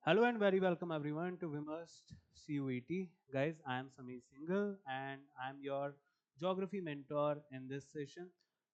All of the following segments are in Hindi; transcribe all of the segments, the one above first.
Hello and very welcome everyone to Vimmerst CUET. Guys, I am Sameer Singhal and I am your geography mentor in this session.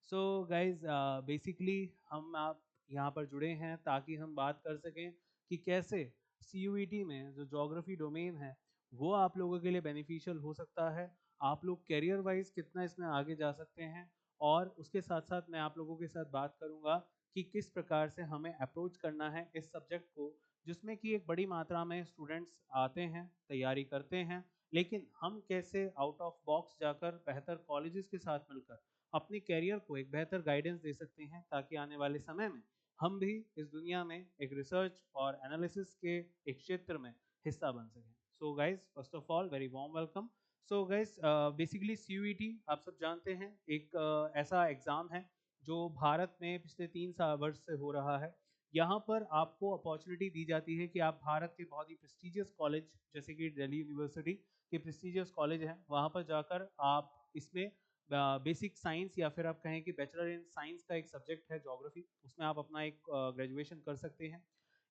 So guys, basically हम आप यहाँ पर जुड़े हैं ताकि हम बात कर सकें कि कैसे CUET में जो geography डोमेन है वो आप लोगों के लिए बेनिफिशियल हो सकता है। आप लोग करियर वाइज कितना इसमें आगे जा सकते हैं और उसके साथ साथ मैं आप लोगों के साथ बात करूँगा कि किस प्रकार से हमें अप्रोच करना है इस सब्जेक्ट को, जिसमें कि एक बड़ी मात्रा में स्टूडेंट्स आते हैं, तैयारी करते हैं, लेकिन हम कैसे आउट ऑफ बॉक्स जाकर बेहतर कॉलेजेस के साथ मिलकर अपने करियर को एक बेहतर गाइडेंस दे सकते हैं ताकि आने वाले समय में हम भी इस दुनिया में एक रिसर्च और एनालिसिस के एक क्षेत्र में हिस्सा बन सकें। So guys, first of all very warm welcome. So guys, basically CUET आप सब जानते हैं एक ऐसा एग्जाम है जो भारत में पिछले 3 वर्ष से हो रहा है। यहाँ पर आपको अपॉर्चुनिटी दी जाती है कि आप भारत के बहुत ही प्रेस्टिजियस कॉलेज जैसे कि दिल्ली यूनिवर्सिटी के प्रेस्टिजियस कॉलेज हैं, वहाँ पर जाकर आप इसमें बेसिक साइंस या फिर आप कहें कि बैचलर इन साइंस का एक सब्जेक्ट है ज्योग्राफी, उसमें आप अपना एक ग्रेजुएशन कर सकते हैं।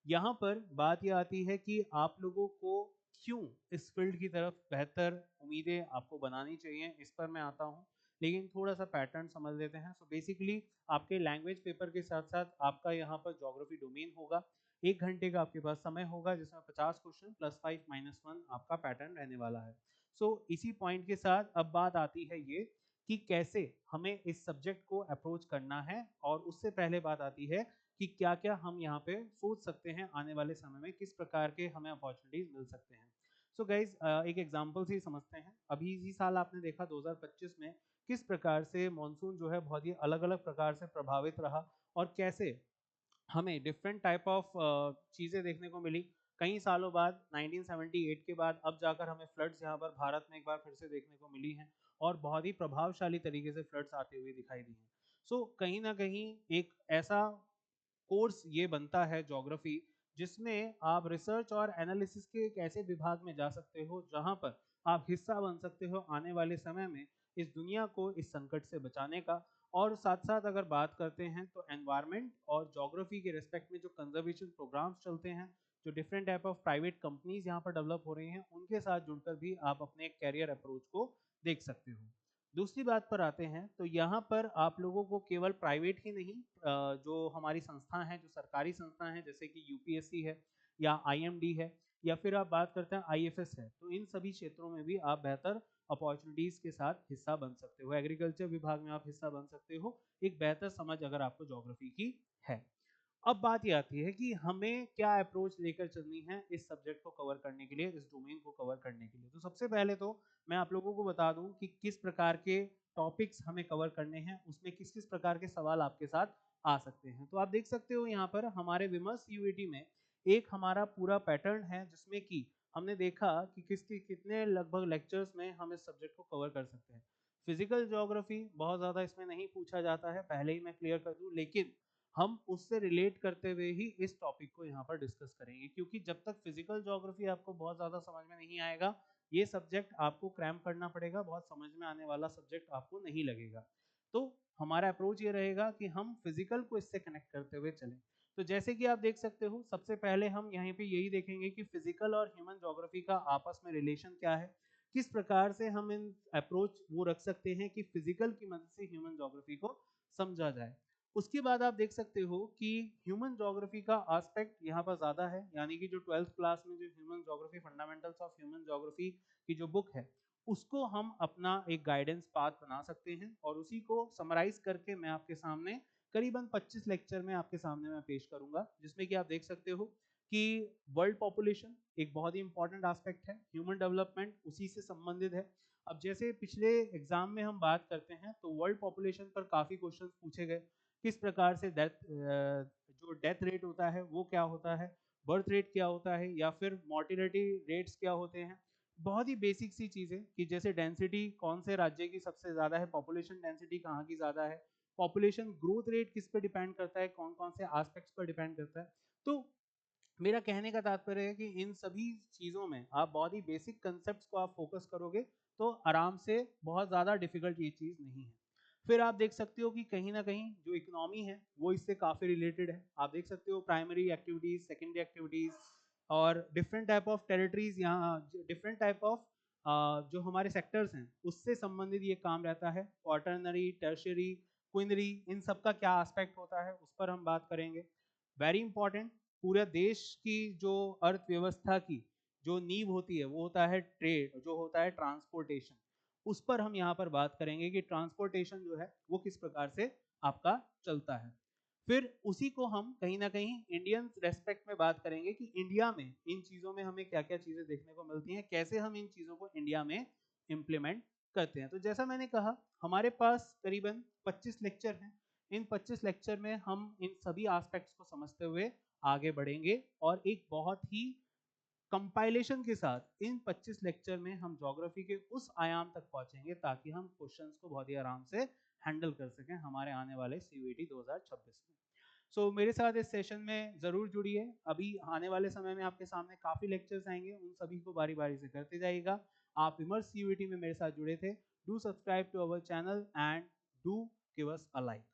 यहाँ पर बात यह आती है कि आप लोगों को क्यों इस फील्ड की तरफ बेहतर उम्मीदें आपको बनानी चाहिए, इस पर मैं आता हूँ। लेकिन थोड़ा सा पैटर्न समझ लेते हैं। सो बेसिकली आपके लैंग्वेज पेपर के साथ साथ आपका यहाँ पर ज्योग्राफी डोमेन होगा। 1 घंटे का आपके पास समय होगा जिसमें 50 क्वेश्चन +5 - 1 आपका पैटर्न रहने वाला है। सो इसी पॉइंट के साथ अब बात आती है ये कि कैसे हमें इस सब्जेक्ट को अप्रोच करना है, और उससे पहले बात आती है कि क्या क्या हम यहाँ पे सोच सकते हैं आने वाले समय में, किस प्रकार के हमें अपॉर्चुनिटीज मिल सकते हैं। सो गाइज, एक एग्जांपल से ही समझते हैं। अभी इसी साल आपने देखा 2025 में किस प्रकार से मॉनसून जो है बहुत ही अलग अलग प्रकार से प्रभावित रहा और कैसे हमें डिफरेंट टाइप ऑफ चीज़ें देखने को मिली। कई सालों बाद 1978 के बाद अब जाकर हमें फ्लड्स यहाँ पर भारत में एक बार फिर से देखने को मिली हैं और बहुत ही प्रभावशाली तरीके से फ्लड्स आते हुए दिखाई दी हैं। सो कहीं ना कहीं एक ऐसा कोर्स ये बनता है ज्योग्राफी, जिसमें आप रिसर्च और एनालिसिस के एक ऐसे विभाग में जा सकते हो जहां पर आप हिस्सा बन सकते हो आने वाले समय में इस दुनिया को इस संकट से बचाने का। और साथ साथ अगर बात करते हैं तो एनवायरनमेंट और ज्योग्राफी के रिस्पेक्ट में जो कंजर्वेशन प्रोग्राम्स चलते हैं, जो different type of private companies यहाँ पर डेवलप हो रही हैं, उनके साथ जुड़कर भी आप अपने कैरियर अप्रोच को देख सकते हो। दूसरी बात पर आते हैं तो यहाँ पर आप लोगों को केवल प्राइवेट ही नहीं, जो हमारी संस्था हैं, जो सरकारी संस्था हैं जैसे कि यूपीएससी है या आईएमडी है या फिर आप बात करते हैं आईएफएस है, तो इन सभी क्षेत्रों में भी आप बेहतर अपॉर्चुनिटीज के साथ हिस्सा बन सकते हो। एग्रीकल्चर विभाग में आप हिस्सा बन सकते हो, एक बेहतर समझ अगर आपको ज्योग्राफी की है। अब बात ये आती है कि हमें क्या अप्रोच लेकर चलनी है इस सब्जेक्ट को कवर करने के लिए, इस डोमेन को कवर करने के लिए। तो सबसे पहले तो मैं आप लोगों को बता दूं कि किस प्रकार के टॉपिक्स हमें कवर करने हैं, उसमें किस किस प्रकार के सवाल आपके साथ आ सकते हैं। तो आप देख सकते हो यहाँ पर हमारे विमर्श यूएटी में एक हमारा पूरा पैटर्न है जिसमें कि हमने देखा कि किसके कितने लगभग लेक्चर्स में हम इस सब्जेक्ट को कवर कर सकते हैं। फिजिकल ज्योग्राफी बहुत ज़्यादा इसमें नहीं पूछा जाता है, पहले ही मैं क्लियर कर दूं, लेकिन हम उससे रिलेट करते हुए ही इस टॉपिक को यहाँ पर डिस्कस करेंगे, क्योंकि जब तक फिजिकल ज्योग्राफी आपको बहुत ज़्यादा समझ में नहीं आएगा, ये सब्जेक्ट आपको क्रैम करना पड़ेगा, बहुत समझ में आने वाला सब्जेक्ट आपको नहीं लगेगा। तो हमारा अप्रोच ये रहेगा कि हम फिजिकल को इससे कनेक्ट करते हुए चलें। तो जैसे कि आप देख सकते हो, सबसे पहले हम यहाँ पे यही देखेंगे कि फिजिकल और ह्यूमन ज्योग्राफी का आपस में रिलेशन क्या है, किस प्रकार से हम इन अप्रोच वो रख सकते हैं कि फिजिकल की मदद से ह्यूमन ज्योग्राफी को समझा जाए। उसके बाद आप देख सकते हो कि ह्यूमन ज्योग्राफी का एस्पेक्ट यहाँ पर ज़्यादा है, यानी कि जो 12th क्लास में जो human geography fundamentals of human geography की जो बुक है, उसको हम अपना एक गाइडेंस पाथ बना सकते हैं और उसी को समराइज करके मैं आपके सामने करीबन 25 लेक्चर में आपके सामने मैं पेश करूंगा, जिसमें कि आप देख सकते हो कि वर्ल्ड पॉपुलेशन एक बहुत ही इंपॉर्टेंट एस्पेक्ट है, ह्यूमन डेवलपमेंट उसी से संबंधित है। अब जैसे पिछले एग्जाम में हम बात करते हैं तो वर्ल्ड पॉपुलेशन पर काफ़ी क्वेश्चन पूछे गए, किस प्रकार से जो डेथ रेट होता है वो क्या होता है, बर्थ रेट क्या होता है, या फिर मोर्टिलिटी रेट्स क्या होते हैं। बहुत ही बेसिक सी चीज़ें कि जैसे डेंसिटी कौन से राज्य की सबसे ज़्यादा है, पॉपुलेशन डेंसिटी कहाँ की ज़्यादा है, पॉपुलेशन ग्रोथ रेट किस पे डिपेंड करता है, कौन कौन से एस्पेक्ट्स पर डिपेंड करता है। तो मेरा कहने का तात्पर्य है कि इन सभी चीज़ों में आप बहुत ही बेसिक कंसेप्ट को आप फोकस करोगे तो आराम से, बहुत ज़्यादा डिफिकल्ट ये चीज़ नहीं है। फिर आप देख सकते हो कि कहीं ना कहीं जो इकोनॉमी है वो इससे काफ़ी रिलेटेड है। आप देख सकते हो प्राइमरी एक्टिविटीज़, सेकेंडरी एक्टिविटीज़, और डिफरेंट टाइप ऑफ टेरिटरीज यहाँ, डिफरेंट टाइप ऑफ जो हमारे सेक्टर्स हैं उससे संबंधित ये काम रहता है। क्वार्टरनरी, टर्शियरी, क्विनरी, इन सब का क्या एस्पेक्ट होता है उस पर हम बात करेंगे। वेरी इंपॉर्टेंट, पूरे देश की जो अर्थव्यवस्था की जो नींव होती है वो होता है ट्रेड, जो होता है ट्रांसपोर्टेशन। उस पर हम यहाँ पर बात करेंगे कि ट्रांसपोर्टेशन जो है वो किस प्रकार से आपका चलता है। फिर उसी को हम कहीं ना कहीं इंडियन रेस्पेक्ट में बात करेंगे कि इंडिया में इन चीज़ों में हमें क्या क्या चीज़ें देखने को मिलती हैं, कैसे हम इन चीज़ों को इंडिया में इम्प्लीमेंट करते हैं। तो जैसा मैंने कहा हमारे पास करीबन 25 लेक्चर हैं। इन 25 लेक्चर में हम इन सभी एस्पेक्ट्स को समझते हुए आगे बढ़ेंगे और एक बहुत ही कंपाइलेशन के साथ इन 25 लेक्चर में हम ज्योग्राफी के उस आयाम तक पहुंचेंगे ताकि हम क्वेश्चंस को बहुत ही आराम से हैंडल कर सकें हमारे आने वाले सीयूईटी 2026 में। सो मेरे साथ इस सेशन में जरूर जुड़िए। अभी आने वाले समय में आपके सामने काफी लेक्चर्स आएंगे, उन सभी को बारी बारी से करते जाइएगा। आप विमर्श सीयूईटी में मेरे साथ जुड़े थे। Do subscribe to our channel and do give us a like.